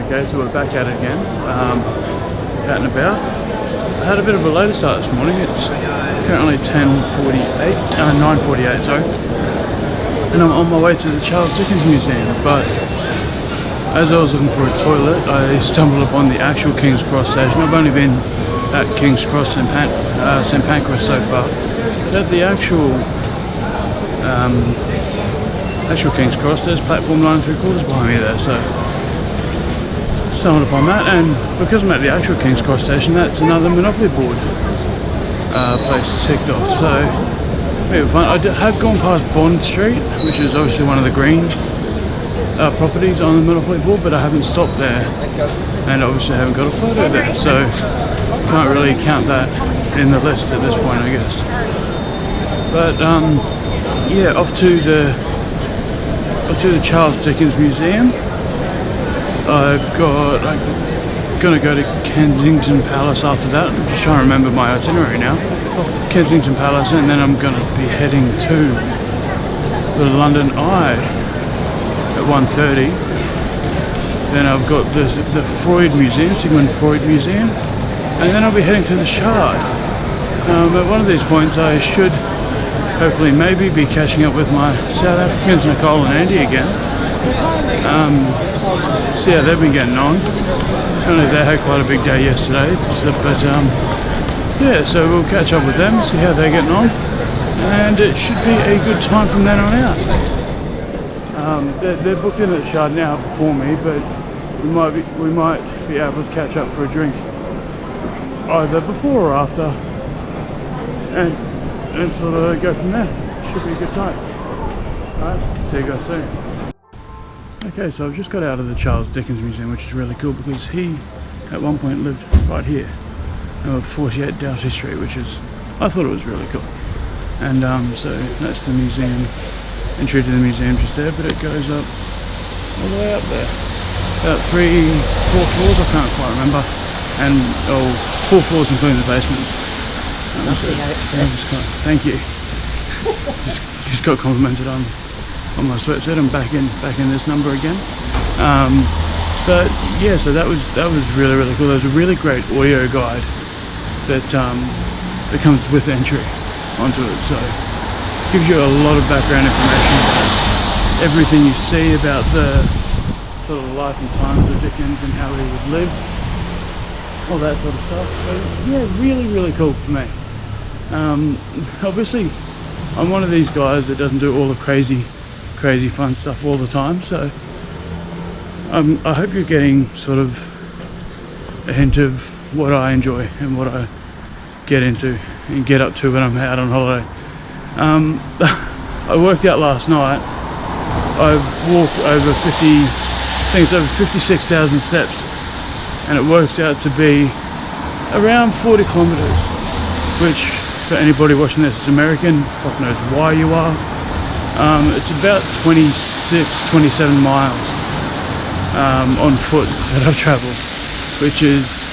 Okay, so we're back at it again, out and about. I had a bit of a later start this morning. It's currently 9:48, sorry. And I'm on my way to the Charles Dickens Museum, but as I was looking for a toilet, I stumbled upon the actual King's Cross station. I've only been at King's Cross St Pancras so far, but at the actual King's Cross, there's platform 9 3/4 behind me there, so stumbled upon that, and because I'm at the actual King's Cross station, that's another Monopoly board place ticked off, so it was fun. I have gone past Bond Street, which is obviously one of the green properties on the Monopoly board, but I haven't stopped there, and obviously haven't got a photo there, so can't really count that in the list at this point, I guess. But yeah, off to the Charles Dickens Museum. I'm gonna go to Kensington Palace after that. I'm just trying to remember my itinerary now. Kensington Palace, and then I'm gonna be heading to the London Eye at 1:30. Then I've got the Freud Museum, Sigmund Freud Museum, and then I'll be heading to the Shard. At one of these points I should hopefully maybe be catching up with my South Africans, Nicole and Andy again. See how they've been getting on. Apparently they had quite a big day yesterday, but yeah, so we'll catch up with them, see how they're getting on, and it should be a good time from then on out. They're booked in at Shard now before me, but we might be able to catch up for a drink either before or after, and sort of go from there. Should be a good time. Alright, see you guys soon. Okay, so I've just got out of the Charles Dickens Museum, which is really cool because he at one point lived right here, 48 Doughty Street, which is, I thought it was really cool. And so that's the museum, entry to the museum just there, but it goes up all the way up there, about 3-4 floors, I can't quite remember, and 4 floors including the basement. Thank you. Just got complimented on my sweatshirt. I'm back in this number again. But yeah, so that was really, really cool. There's a really great audio guide that comes with entry onto it, so it gives you a lot of background information about everything you see about the sort of life and times of Dickens and how he would live, all that sort of stuff. So yeah, really, really cool for me. Obviously I'm one of these guys that doesn't do all the crazy fun stuff all the time, so I hope you're getting sort of a hint of what I enjoy and what I get into and get up to when I'm out on holiday. I worked out last night. I've walked over 56,000 steps, and it works out to be around 40 kilometers, which for anybody watching this is American, fuck knows why you are. It's about 27 miles on foot that I've travelled, which is,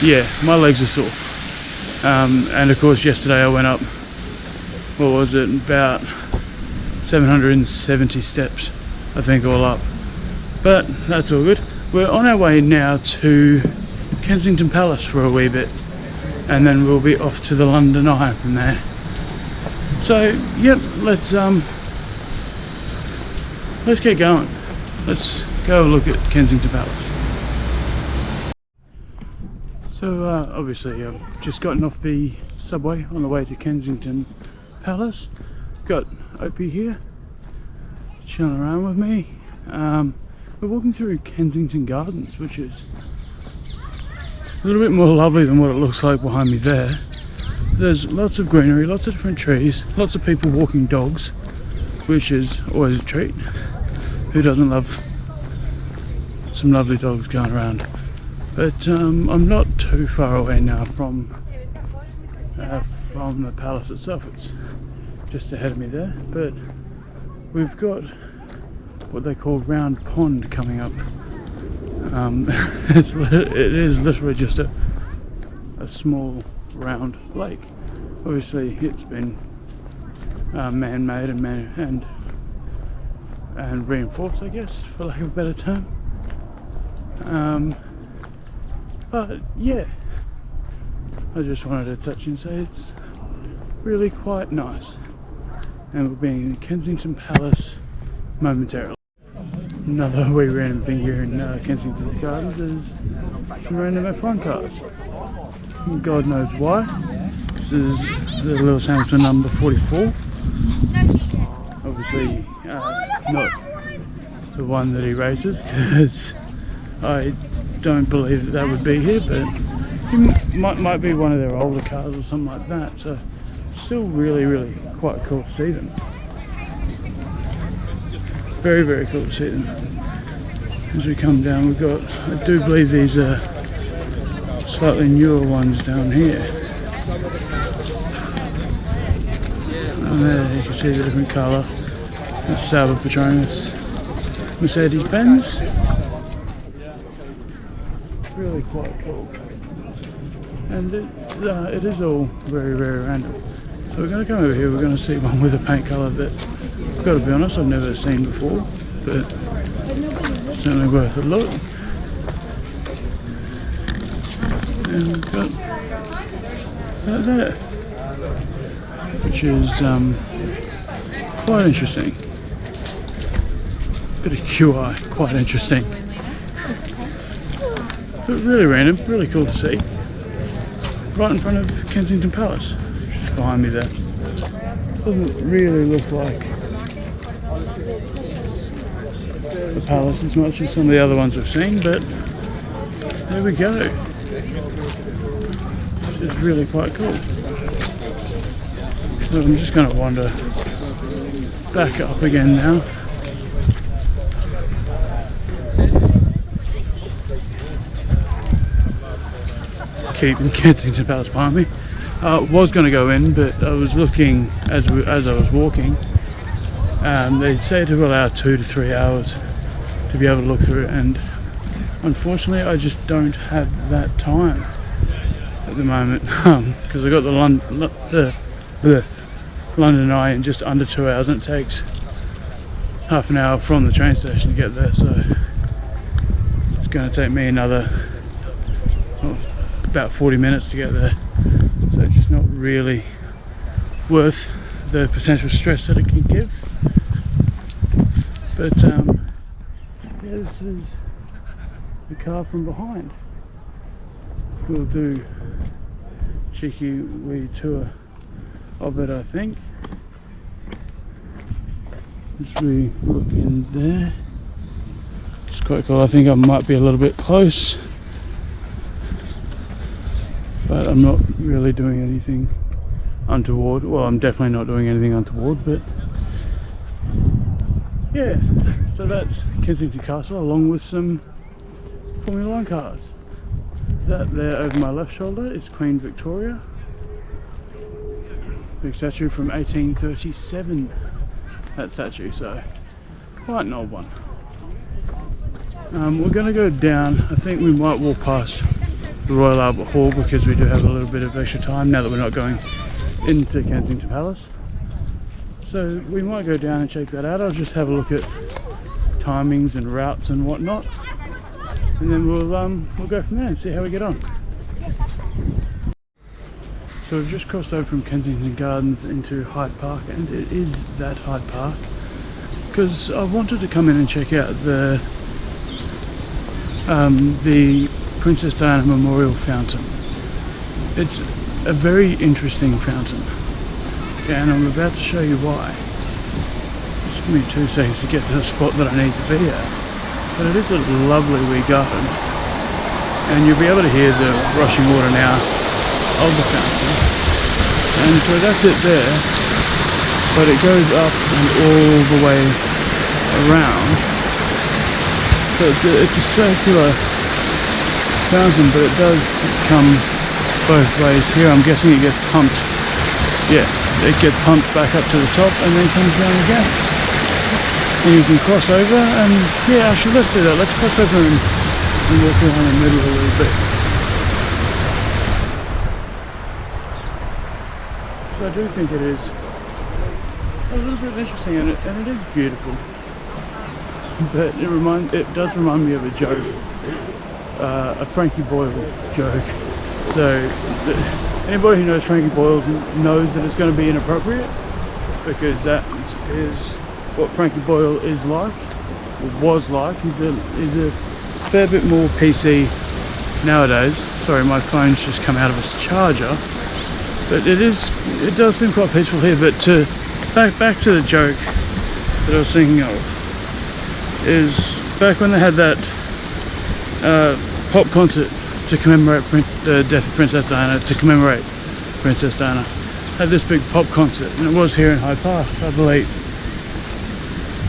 yeah, my legs are sore. And of course yesterday I went up, what was it, about 770 steps, I think, all up. But that's all good. We're on our way now to Kensington Palace for a wee bit, and then we'll be off to the London Eye from there. So yep, let's get going. Let's go look at Kensington Palace. So obviously I've just gotten off the subway on the way to Kensington Palace. Got Opie here chilling around with me. We're walking through Kensington Gardens, which is a little bit more lovely than what it looks like behind me there. There's lots of greenery, lots of different trees, lots of people walking dogs, which is always a treat. Who doesn't love some lovely dogs going around? But I'm not too far away now from the palace itself. It's just ahead of me there, but we've got what they call Round Pond coming up. It is literally just a small round lake. Obviously it's been man-made and reinforced, I guess, for lack of a better term. But yeah, I just wanted to touch and say it's really quite nice. And we're being in Kensington Palace momentarily. Another wee random thing here in Kensington Gardens is some random F1 cars. God knows why. This is the Lewis Hamilton number 44. Obviously not the one that he races, because I don't believe that would be here, but it might be one of their older cars or something like that. So still really quite cool to see them. Very cool to see them. As we come down, we've got, I do believe these are slightly newer ones down here. And there you can see the different colour. That's Sauber Petronas, Mercedes-Benz. Really quite cool. And it is all very random. So we're going to come over here, we're going to see one with a paint colour that, I've got to be honest, I've never seen before, but certainly worth a look. And we've got that there, which is quite interesting. Bit of QI, quite interesting. But really random, really cool to see. Right in front of Kensington Palace, which is behind me there. Doesn't really look like the palace as much as some of the other ones I've seen, but there we go. Which is really quite cool. So I'm just going to wander back up again now. Keeping Kensington Palace behind me. Was going to go in, but I was looking as I was walking. They say to allow 2 to 3 hours to be able to look through it, and unfortunately I just don't have that time at the moment, because I got the London Eye in just under 2 hours, and it takes half an hour from the train station to get there, so it's going to take me another about 40 minutes to get there. So it's just not really worth the potential stress that it can give. But yeah, this is the car from behind. We'll do a cheeky wee tour of it, I think. As we look in there, it's quite cool. I think I might be a little bit close, but I'm not really doing anything untoward. Well, I'm definitely not doing anything untoward, but yeah, so that's Kensington Castle, along with some Formula 1 cars. That there over my left shoulder is Queen Victoria. Big statue from 1837, that statue, so quite an old one. We're going to go down. I think we might walk past the Royal Albert Hall, because we do have a little bit of extra time now that we're not going into Kensington Palace. So we might go down and check that out. I'll just have a look at timings and routes and whatnot, and then we'll go from there and see how we get on. So we've just crossed over from Kensington Gardens into Hyde Park, and it is that Hyde Park, because I wanted to come in and check out the Princess Diana Memorial Fountain. It's a very interesting fountain, and I'm about to show you why. Just give me 2 seconds to get to the spot that I need to be at. But it is a lovely wee garden, and you'll be able to hear the rushing water now of the fountain. And so that's it there, but it goes up and all the way around. So it's a circular fountain, but it does come both ways. Here I'm guessing it gets pumped. Yeah, it gets pumped back up to the top and then comes down again. And you can cross over, and yeah, actually let's do that. Let's cross over and walk around the middle a little bit. So I do think it is a little bit interesting, and it is beautiful. But it does remind me of a joke a Frankie Boyle joke. So anybody who knows Frankie Boyle knows that it's going to be inappropriate, because that is what Frankie Boyle is like, or was like. He's a fair bit more PC nowadays. Sorry, my phone's just come out of its charger. But it does seem quite peaceful here. But back to the joke that I was thinking of, is back when they had that pop concert to commemorate the death of Princess Diana, had this big pop concert, and it was here in Hyde Park, I believe.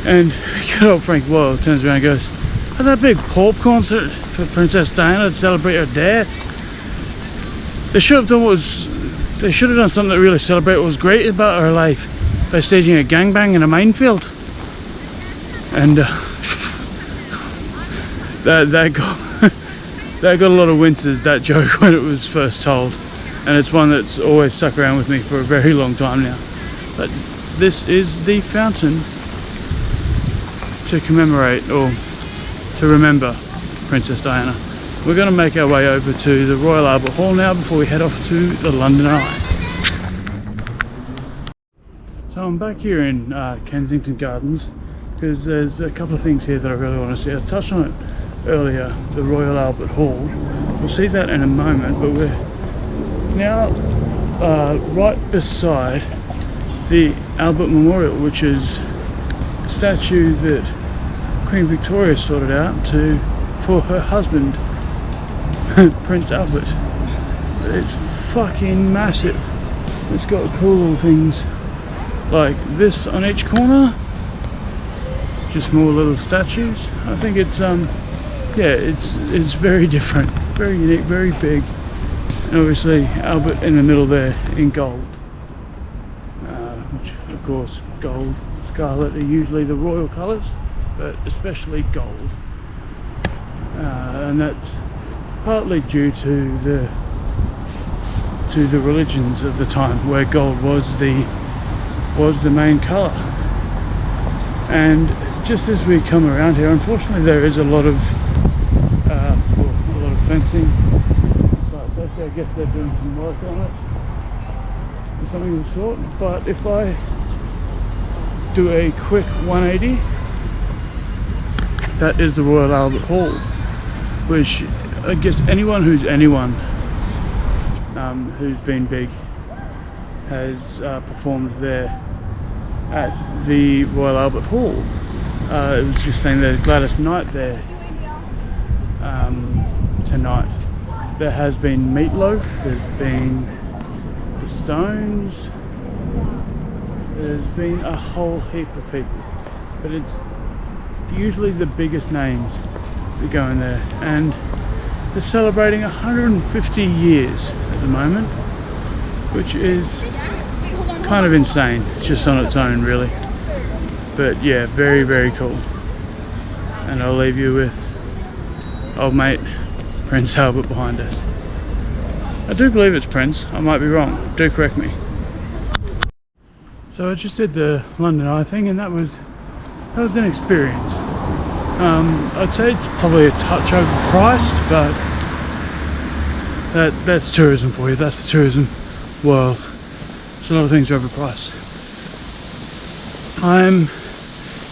And good old Frank Boyle turns around and goes, "Had that big pop concert for Princess Diana to celebrate her death? They should have done something that really celebrated what was great about her life by staging a gangbang in a minefield." And that got a lot of winces, that joke, when it was first told, and it's one that's always stuck around with me for a very long time now. But this is the fountain to commemorate, or to remember, Princess Diana. We're going to make our way over to the Royal Albert Hall now before we head off to the London Eye. So I'm back here in Kensington Gardens, because there's a couple of things here that I really want to see. I touched on it earlier, the Royal Albert Hall. We'll see that in a moment, but we're now right beside the Albert Memorial, which is a statue that Queen Victoria sorted out for her husband, Prince Albert. It's fucking massive. It's got cool little things like this on each corner, just more little statues. I think it's yeah, it's very different, very unique, very big, and obviously Albert in the middle there in gold, which of course gold, scarlet are usually the royal colours, but especially gold, and that's partly due to the religions of the time, where gold was the main colour. And just as we come around here, unfortunately there is a lot of fencing. So actually I guess they're doing some work on it or something of the sort. But if I do a quick 180, that is the Royal Albert Hall, which I guess anyone who's been big has performed there at the Royal Albert Hall. It was just saying there's Gladys Knight there tonight. There has been Meatloaf, there's been the Stones, there's been a whole heap of people, but it's usually the biggest names that go in there, and they're celebrating 150 years at the moment, which is kind of insane just on its own, really. But yeah, very, very cool. And I'll leave you with old mate Prince Albert behind us. I do believe it's Prince, I might be wrong, do correct me. So I just did the London Eye thing, and that was an experience. I'd say it's probably a touch overpriced, but that's tourism for you. That's the tourism world. So a lot of things are overpriced.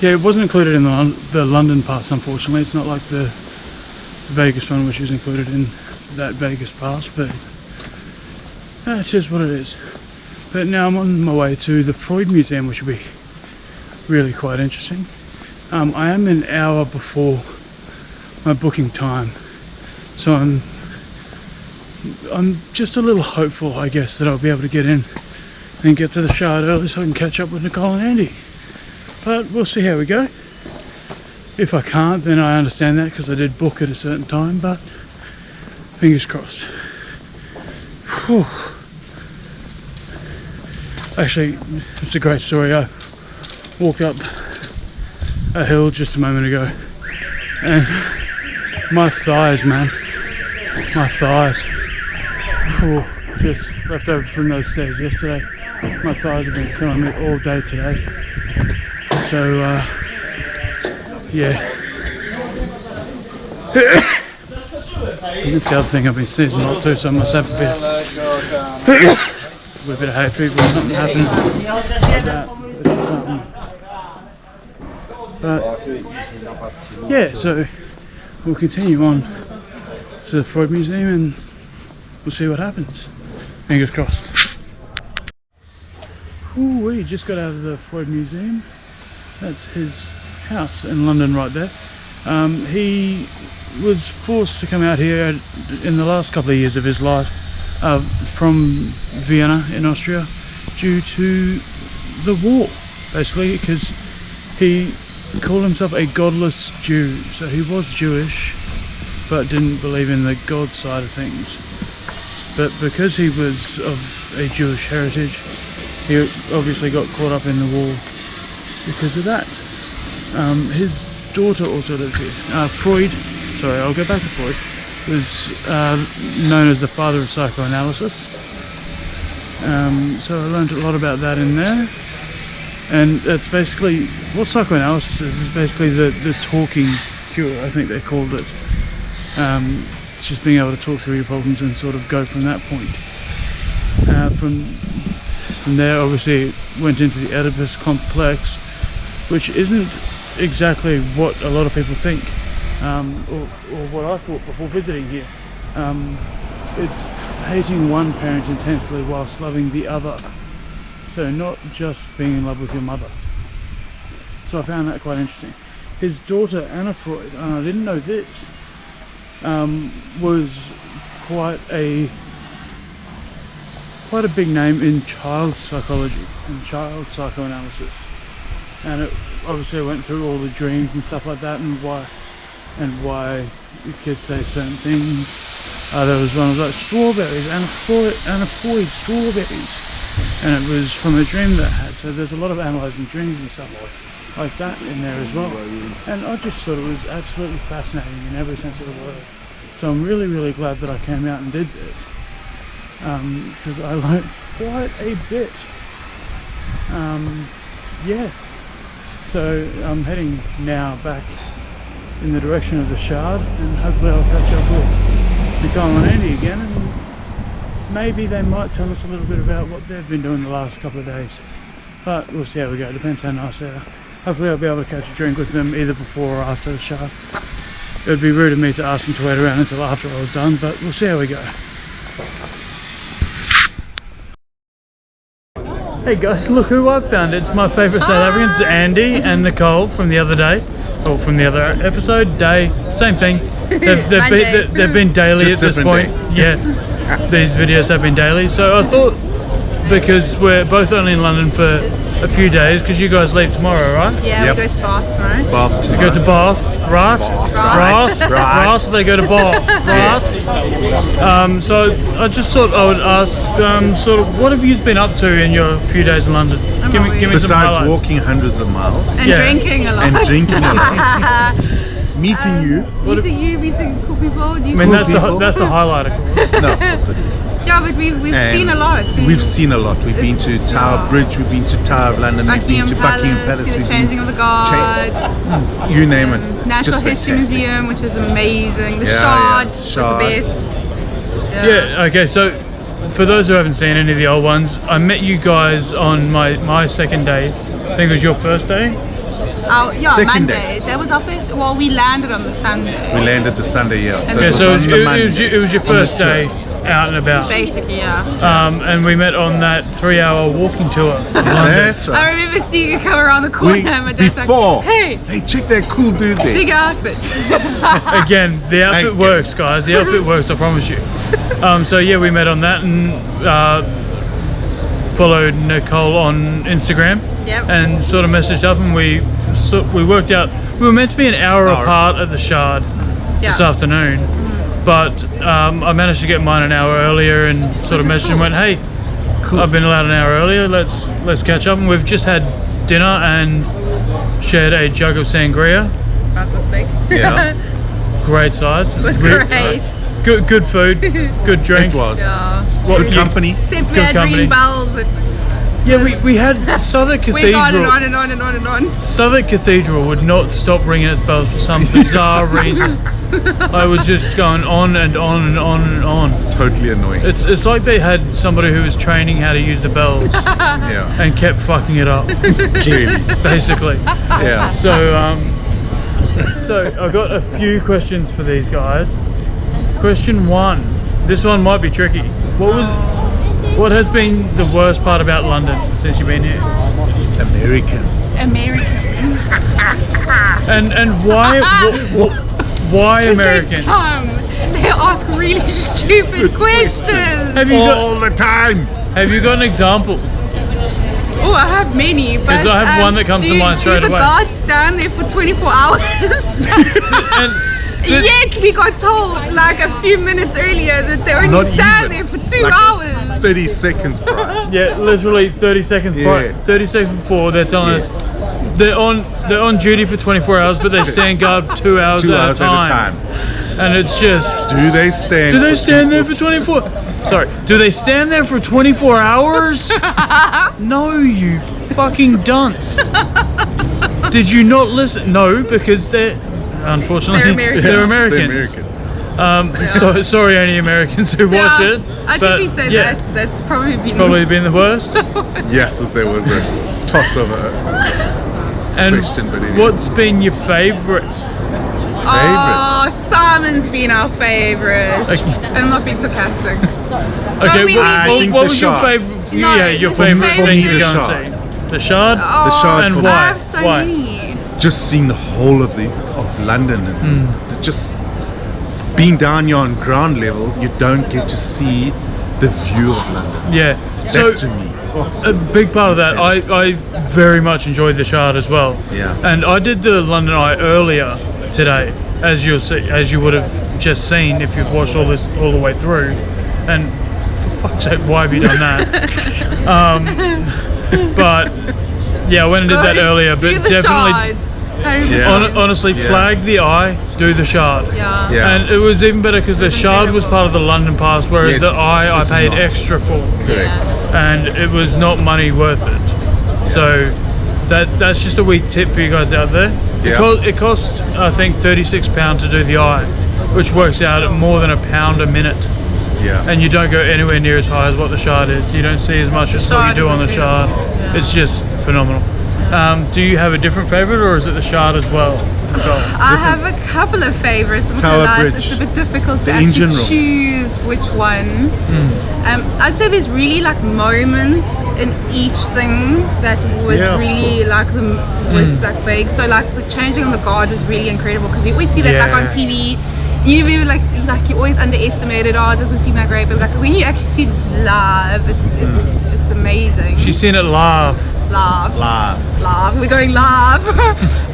Yeah, it wasn't included in the London pass, unfortunately. It's not like the Vegas one, which is included in that Vegas pass, but it is what it is. But now I'm on my way to the Freud Museum, which will be really quite interesting. I am an hour before my booking time, so I'm just a little hopeful, I guess, that I'll be able to get in and get to the Shard early so I can catch up with Nicole and Andy. But we'll see how we go. If I can't, then I understand that, because I did book at a certain time, but fingers crossed. Whew. Actually, it's a great story. I walked up a hill just a moment ago, and my thighs, man, my thighs, just left over from those stairs yesterday. My thighs have been killing me all day today. So yeah. And that's the other thing I've been sneezing a lot too, so I must have a bit of hay fever or something happening like that. But yeah, so we'll continue on to the Freud Museum and we'll see what happens. Fingers crossed. Ooh, we just got out of the Freud Museum. That's his house in London right there. He was forced to come out here in the last couple of years of his life from Vienna in Austria due to the war, basically, because he called himself a godless Jew. So he was Jewish but didn't believe in the God side of things. But because he was of a Jewish heritage, he obviously got caught up in the war because of that. His daughter also lives here. Freud, sorry, I'll go back to Freud, was known as the father of psychoanalysis. So I learned a lot about that in there. And that's basically, what psychoanalysis is basically the talking cure, I think they called it. Just being able to talk through your problems and sort of go from that point. From there, obviously, it went into the Oedipus complex, which isn't exactly what a lot of people think, or what I thought before visiting here. It's hating one parent intensely whilst loving the other. So not just being in love with your mother. So I found that quite interesting. His daughter, Anna Freud, and I didn't know this, was quite a big name in child psychology and child psychoanalysis. And it obviously went through all the dreams and stuff like that, and why the kids say certain things. There was one like strawberries, Anna Freud strawberries, and it was from a dream that I had. So there's a lot of analysing dreams and stuff like that in there as well. And I just thought it was absolutely fascinating in every sense of the word. So I'm really, really glad that I came out and did this, because I learned quite a bit. Yeah. So I'm heading now back in the direction of the Shard, and hopefully I'll catch up with Nicole and Andy again, and maybe they might tell us a little bit about what they've been doing the last couple of days. But we'll see how we go, depends how nice they are. Hopefully I'll be able to catch a drink with them either before or after the Shard. It would be rude of me to ask them to wait around until after I was done, but we'll see how we go. Hey guys, look who I've found. It's my favourite South Africans, Andy and Nicole from the other day. Or from the other episode, day, same thing. They've been daily just at this point. Yeah, these videos have been daily. So I thought, because we're both only in London for a few days, because you guys leave tomorrow, right? Yeah, yep. We go to Bath tomorrow. Bath tomorrow. We go to Bath, right? Right. They go to Bath, right? So I just thought I would ask, sort of, what have you been up to in your few days in London? Give me Besides some highlights. Walking hundreds of miles. And drinking a lot. Meeting you. Meeting cool people. I mean, that's the highlight, of course. No, of course it is. Yeah, but we've seen a lot. We've seen a lot. We've been to Tower Bridge, we've been to Tower of London, we've been to Buckingham Palace. See the changing of the guard. You name it. It's National just History fantastic. Museum, which is amazing. The Shard was the best. Yeah, okay, so for those who haven't seen any of the old ones, I met you guys on my second day. I think it was your first day? Second Monday. day. That was our first. Well, we landed on the Sunday. We landed the Sunday, yeah. So it was your first day out and about. Basically, yeah. And we met on that 3-hour walking tour. That's right. I remember seeing you come around the corner and my dad's like, hey, check that cool dude there. big outfit. Again, the outfit works, guys. The outfit works, I promise you. So yeah, we met on that and followed Nicole on Instagram. Yep. And sort of messaged up, and we worked out we were meant to be an hour apart at the Shard this afternoon, but I managed to get mine an hour earlier and sort of messaged and went, hey, I've been allowed an hour earlier, let's catch up. And we've just had dinner and shared a jug of sangria. About this big. Yeah. Great size. It was great. Good food, good drink. It was. Yeah. Good company. Except we had ring bells. Yeah, we had Southwark Cathedral. We got on and on and on and on. Southwark Cathedral would not stop ringing its bells for some bizarre reason. I was just going on and on and on and on. Totally annoying. It's like they had somebody who was training how to use the bells Yeah. and kept fucking it up, Clearly. basically. Yeah. So I've got a few questions for these guys. Question 1. This one might be tricky. What has been the worst part about London since you've been here? Americans. And why? Why Americans? They ask really stupid questions. Have you All the time. Have you got an example? Oh, I have many, but Because I have one that comes to mind straight do the away. guards stand there for 24 hours? And Yet we got told like a few minutes earlier that they only Not stand even. there for 2 Like hours. 30 seconds, bro. yeah, literally 30 seconds. Yes. 30 seconds before they're telling Yes. us they're on duty for 24 hours, but they stand guard 2 hours, 2 at, hours a at a time. time. And it's just. Do they stand? Do they stand there for 24? Sorry. Do they stand there for 24 hours? No, you fucking dunce. Did you not listen? No, because unfortunately They're Americans. They're American. So sorry, any Americans who watch it. I but definitely say yeah, that's probably been the worst. Yes, as there was a toss of a And question, but anyway. what's been your favourite? Oh, Simon's been our favourite. Okay. I'm not being sarcastic. Okay, we- we- what the was your Shard. favourite? No, Yeah, your the favourite favourite thing is to go the and see. The Shard. The Shard And for why? I have so Why? many. just seeing the whole of London and just being down here on ground level, you don't get to see the view of London. Yeah. That So to me. a big part of that, I very much enjoyed the Shard as well. Yeah. And I did the London Eye earlier today, as you'll see, as you would have just seen if you've watched all this all the way through. And for fuck's sake, why have you done that? But yeah, I went and did that earlier. Do But the definitely, Shard. 100%. Yeah. honestly, Yeah. flag the Eye, do the Shard. Yeah. Yeah. And it was even better because the Shard was part of the London Pass, whereas Yes, the Eye I it's paid not. extra for. Correct. And it was not money worth it. So that's just a wee tip for you guys out there. Yeah. It cost I think £36 to do the Eye, which works out at more than £1 a minute. Yeah. And you don't go anywhere near as high as what the Shard is. You don't see as much as what you Shard do is on the Shard. incredible. Yeah. It's just phenomenal. Do you have a different favourite, or is it the Shard as well? I have a couple of favourites. I'm not Tower gonna lie, Bridge. it's a bit difficult to The actually engine room. choose which one. I'd say there's really like moments in each thing that was Yeah, of really course. like big. So like the changing of the guard was really incredible because you always see that like on Yeah. TV. You like you always underestimate it. Oh, it doesn't seem that great, but like when you actually see it live, it's amazing. She's seen it live. Live. We're going live.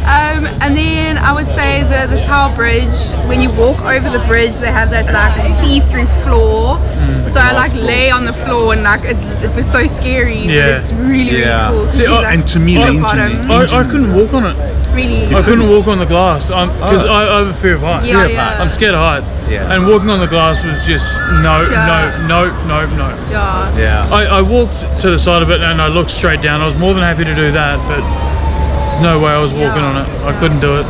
And then I would say the Tower Bridge. When you walk over the bridge, they have that like see-through floor. So I like lay on the floor and like it was so scary. Yeah. But it's really Yeah. really cool. 'cause See, you, oh, like, and to me, see the the engine- bottom. I couldn't walk on it. Really. I couldn't walk on the glass because I have a fear of heights. Yeah, yeah. I'm scared of heights. Yeah. And walking on the glass was just no. Yeah. Yeah. I walked to the side of it and I looked straight down. I was more than happy to do that, but there's no way I was walking on it. I couldn't do it.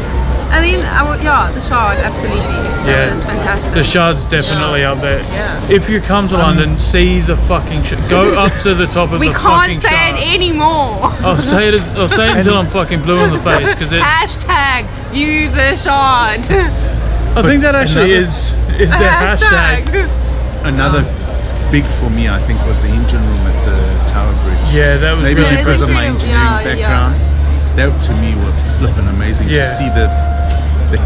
And then the Shard, absolutely. That was fantastic. The Shard's definitely up there. Yeah. If you come to London, see the fucking go up to the top of We the fucking can't say Shard. it anymore. I'll say it until I'm fucking blue in the face because Hashtag view the Shard. I think that actually another- is their hashtag. Another big for me, I think, was the engine room at the Tower Bridge. Yeah, that was Maybe really because of cool. my engineering background. That to me was flipping amazing Yeah. to see the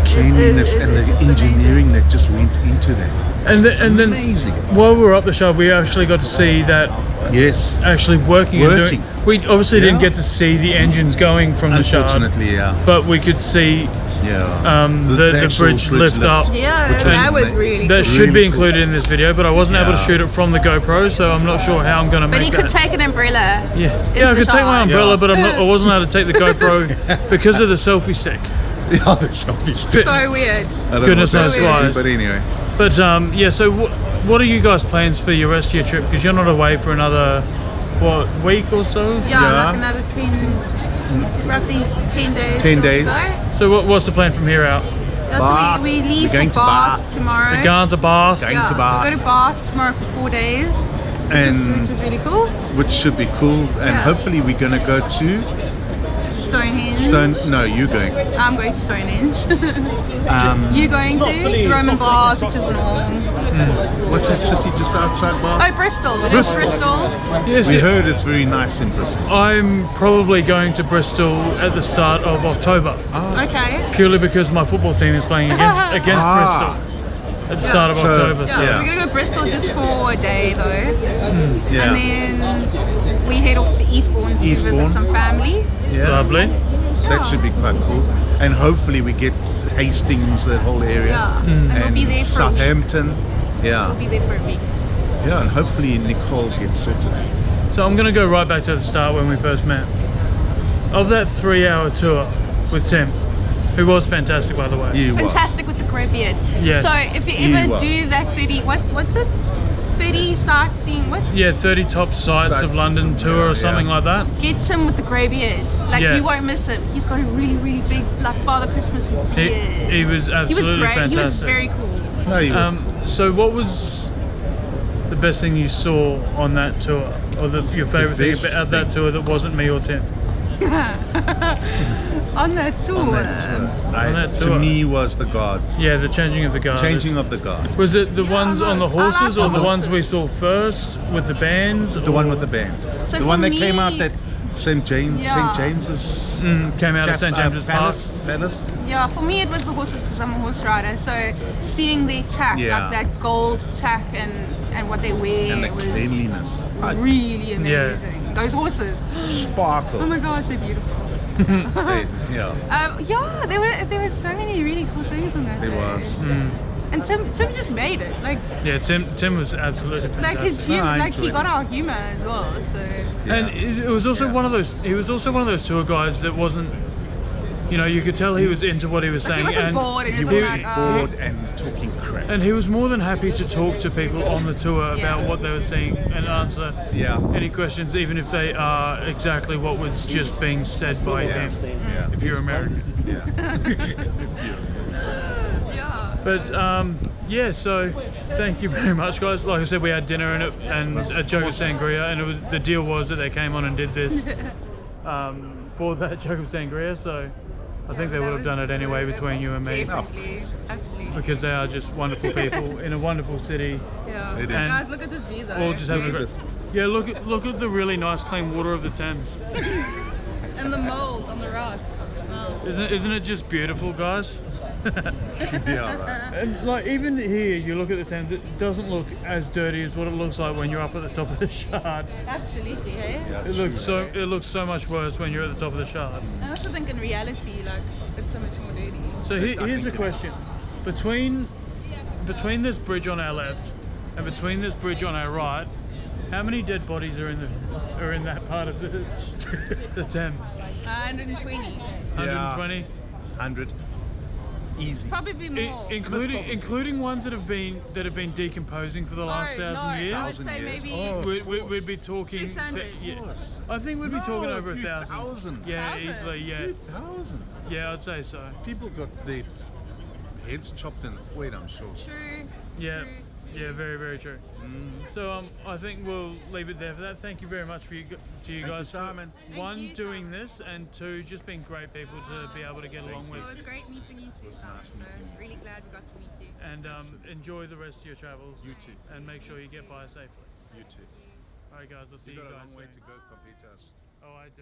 cleanliness and the engineering that just went into that. And then amazing. while we were up the Shard, we actually got to see that Yes. actually working. And doing. We obviously didn't Yeah. get to see the engines going from the Shard, Unfortunately, yeah. but we could see Yeah. the actual bridge lift up. Yeah, which that was really That cool. should be Really included in this video, but I wasn't able to Yeah. shoot it from the GoPro, so I'm not sure how I'm going to But make he could that. take an umbrella. Yeah, in I the could take my Shard. umbrella, Yeah. but I wasn't allowed to take the GoPro because of the selfie stick. Yeah, the selfie stick. So weird. I don't Goodness know what knows that why. is, but anyway. But yeah, so what are you guys' plans for your rest of your trip? Because you're not away for another week or so. Yeah, Yeah. like another 10, roughly 10 days. 10 days. So, So what's the plan from here out? Yeah, so we leave We're going for to Bath Bath. tomorrow. We're going to Bath. Going yeah, to Bath. we go to Bath tomorrow for 4 days, And which is really cool. which should be cool. And Yeah. hopefully we're going to go to Stonehenge. No, you're going. I'm going to Stonehenge. Um, you going to Roman Bath, which is Norm. what's that city just outside Bath? Oh, Bristol. We live in Bristol. Yes, We heard it's very nice in Bristol. I'm probably going to Bristol at the start of October, Okay. purely because my football team is playing against Ah. Bristol at the start of So- October. Yeah, So. Yeah. we're gonna go to Bristol just for a day though, Yeah. and then we head off to Eastbourne to Eastbourne. visit some family. Yeah. Lovely. That should be quite cool. And hopefully we get Hastings, that whole area. Yeah, and we'll be there for a week. Southampton. Yeah. We'll be there for a week. Yeah, and hopefully Nicole gets sorted. So I'm going to go right back to the start when we first met. Of that 3-hour tour with Tim, who was fantastic by the way. You was. Fantastic with the grey beard. Yes. So if you You ever are. do that 30, what's it? 30 sightseeing. What? Yeah, 30 top sites of Sites, London tour yeah, or something yeah. like that. Get him with the grey beard. Like Yeah. you won't miss him. He's got a really, really big like Father Christmas beard. He was He was absolutely great. He was fantastic. very cool. No, he was. So what was the best thing you saw on that tour? Or your favourite thing best about that tour that wasn't me or Tim? On that tour. on that tour. To me was the gods. Yeah, the changing of the guard. Changing of the guard. Was it the Yeah, ones I on the like- I like horses or the the ones we horses. saw first with the bands? The one with the band. So the one for that came me- out at St. James, Yeah. St. James's Came out of St James's Park. Palace. Yeah, for me it was the horses because I'm a horse rider. So seeing the tack, Yeah. like that gold tack and what they wear And the was cleanliness. really amazing. Yeah. Those horses. Sparkle. Oh my gosh, they're beautiful. Yeah, Yeah, there were so many really cool things on that there day. was. And Tim just made it. Like Yeah, Tim was absolutely like fantastic. his humor, I like he enjoyed got it. our humor as well. So Yeah. And it was also Yeah. one of those. He was also one of those tour guides that wasn't. You know, you could tell he was into what he was like, saying, he wasn't and bored. He He wasn't was like, bored and talking crap. and he was more than happy to talk to people on the tour about what they were seeing and answer Yeah. any questions, even if they are exactly what was just being said by him. Yeah. If you're American. Yeah. yeah. But yeah, so thank you very much, guys. Like I said, we had dinner and a jug of sangria, and it was the deal was that they came on and did this for that jug of sangria. So I think they would have done it anyway between you and me, Definitely, absolutely. because they are just wonderful people in a wonderful city. Yeah. It is. Guys, look at this view though. All just having a great. Yeah, look at the really nice clean water of the Thames. And the mold on the rock. Wow. Isn't it just beautiful, guys? Yeah, right. And like even here, you look at the Thames, it doesn't look as dirty as what it looks like when you're up at the top of the Shard. Absolutely, hey? Yeah, It looks so much worse when you're at the top of the Shard. I also think in reality, like, it's so much more dirty. So here's a question: between this bridge on our left and between this bridge on our right, how many dead bodies are in that part of the Thames? 120. 120, 100. Easy. Probably more. including ones that have been decomposing for the last no, 1,000 I would years. say 1,000 years. maybe Oh. We'd be talking. 600. I think we'd be talking No, over a few 1,000. thousand. Yeah, 1,000? easily. Yeah, 2,000. yeah, I'd say so. People got their heads chopped in the weight, I'm sure. True. Yeah, True. yeah, very, very true. So I think we'll leave it there for that. Thank you very much to you guys, you, Simon. for one, Thank you, doing Simon. this, and two, just being great people to be able to get along with. Well, it's great meeting you too, Sam. So really glad we got to meet you. And enjoy the rest of your travels. You too. And make sure you get by safely. You too. All right, guys. I'll see You've you got a guys long way soon. to go compared to us. Oh, I do.